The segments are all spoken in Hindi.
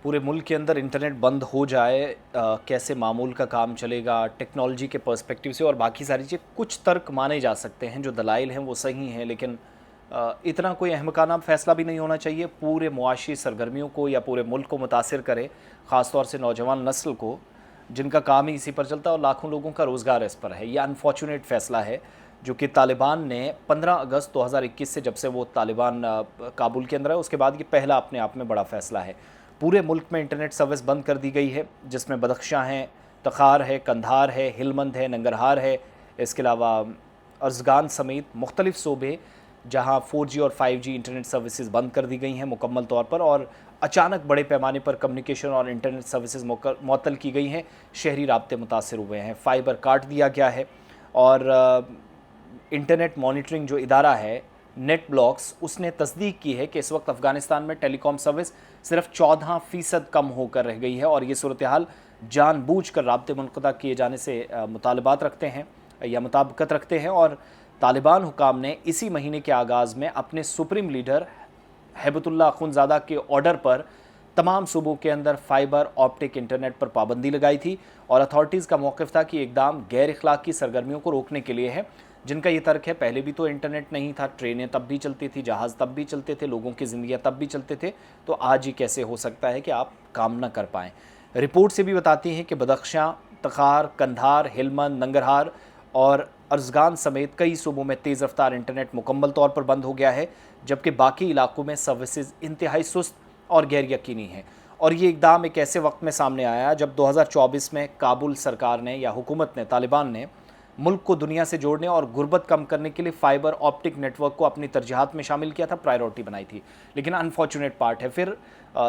पूरे मुल्क के अंदर इंटरनेट बंद हो जाए, कैसे मामूल का काम चलेगा टेक्नोलॉजी के पर्सपेक्टिव से और बाकी सारी चीज़, कुछ तर्क माने जा सकते हैं, जो दलाइल हैं वो सही हैं, लेकिन इतना कोई अहमकाना फ़ैसला भी नहीं होना चाहिए पूरे मुआशी सरगर्मियों को या पूरे मुल्क को मुतासिर करे, ख़ास तौर से नौजवान नस्ल को, जिनका काम ही इसी पर चलता है और लाखों लोगों का रोज़गार इस पर है। ये अनफॉर्चुनेट फ़ैसला है जो कि तालिबान ने 15 अगस्त 2021 से, जब से वो तालिबान काबुल के अंदर है, उसके बाद ये पहला अपने आप में बड़ा फ़ैसला है। पूरे मुल्क में इंटरनेट सर्विस बंद कर दी गई है, जिसमें बदख्शां है, तखार है, कंधार है, हिलमंद है, नंगरहार है, इसके अलावा अर्जगान समेत मुख्तलिफ सूबे जहां 4G और 5G इंटरनेट सर्विसेज बंद कर दी गई हैं मुकम्मल तौर पर, और अचानक बड़े पैमाने पर कम्युनिकेशन और इंटरनेट सर्विसेज मुअत्तल की गई हैं। शहरी राब्ते मुतासर हुए हैं, फ़ाइबर काट दिया गया है और इंटरनेट मॉनिटरिंग जो इदारा है नेट ब्लॉक्स, उसने तस्दीक की है कि इस वक्त अफ़गानिस्तान में टेलीकॉम सर्विस सिर्फ 14% कम होकर रह गई है और ये सूरत हाल जानबूझकर राब्ते मुनक़ता किए जाने से मुतालबात रखते हैं या मुताबिकत रखते हैं। और तालिबान हुकाम ने इसी महीने के आगाज़ में अपने सुप्रीम लीडर हैबतुल्लाह अख़ुंज़ादा के ऑर्डर पर तमाम सूबों के अंदर फ़ाइबर ऑप्टिक इंटरनेट पर पाबंदी लगाई थी और अथॉरिटीज़ का मौक़िफ़ था कि इक़दाम गैर अखलाक़ी सरगर्मियों को रोकने के लिए है, जिनका ये तर्क है पहले भी तो इंटरनेट नहीं था, ट्रेनें तब भी चलती थी, जहाज़ तब भी चलते थे, लोगों की ज़िंदगियाँ तब भी चलते थे, तो आज ही कैसे हो सकता है कि आप काम ना कर पाएँ। रिपोर्ट से भी बताती हैं कि बदख्शां, तखार, कंधार, हिलमंद, नंगरहार और अर्जगान समेत कई सूबों में तेज़ रफ्तार इंटरनेट मुकम्मल तौर पर बंद हो गया है, जबकि बाकी इलाकों में सर्विसेज इंतहाई सुस्त और गैर यकीनी है। और ये इकदाम एक ऐसे वक्त में सामने आया जब 2024 में काबुल सरकार ने या हुकूमत ने, तालिबान ने मुल्क को दुनिया से जोड़ने और गुर्बत कम करने के लिए फ़ाइबर ऑप्टिक नेटवर्क को अपनी तरजीहात में शामिल किया था, प्रायोरिटी बनाई थी। लेकिन अनफॉर्चुनेट पार्ट है, फिर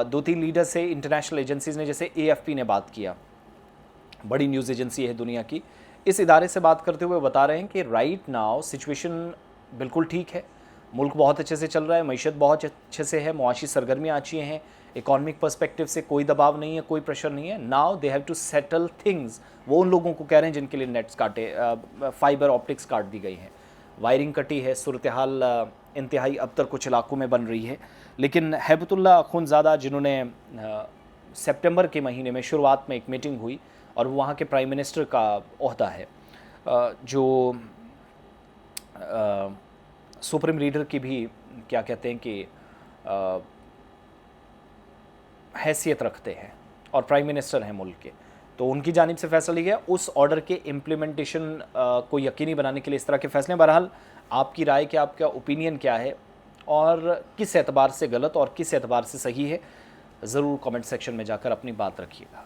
2-3 लीडर से इंटरनेशनल एजेंसीज़ ने, जैसे AFP ने बात किया, बड़ी न्यूज़ एजेंसी है दुनिया की, इस इदारे से बात करते हुए बता रहे हैं कि राइट नाउ सिचुएशन बिल्कुल ठीक है, मुल्क बहुत अच्छे से चल रहा है, मईशत बहुत अच्छे से है, मुआशी सरगर्मियाँ अच्छी हैं, इकॉनमिक पर्सपेक्टिव से कोई दबाव नहीं है, कोई प्रेशर नहीं है। Now they have to settle things, वो उन लोगों को कह रहे हैं जिनके लिए नेट्स काटे, फाइबर ऑप्टिक्स काट दी गई हैं, वायरिंग कटी है, सूरत हाल इंतहाई अबतर कुछ इलाकों में बन रही है। लेकिन हैबतुल्लाह अख़ुंज़ादा, जिन्होंने सितंबर के महीने में शुरुआत में एक मीटिंग हुई और वो वहाँ के प्राइम मिनिस्टर का ओहदा है, जो सुप्रीम लीडर की भी क्या कहते हैं कि हैसियत रखते हैं और प्राइम मिनिस्टर हैं मुल्क के, तो उनकी जानिब से फ़ैसला लिया गया उस ऑर्डर के इम्प्लीमेंटेशन को यकीनी बनाने के लिए इस तरह के फ़ैसले। बहरहाल आपकी राय क्या, आपका ओपिनियन क्या है और किस एतबार से गलत और किस एतबार से सही है, ज़रूर कमेंट सेक्शन में जाकर अपनी बात रखिएगा।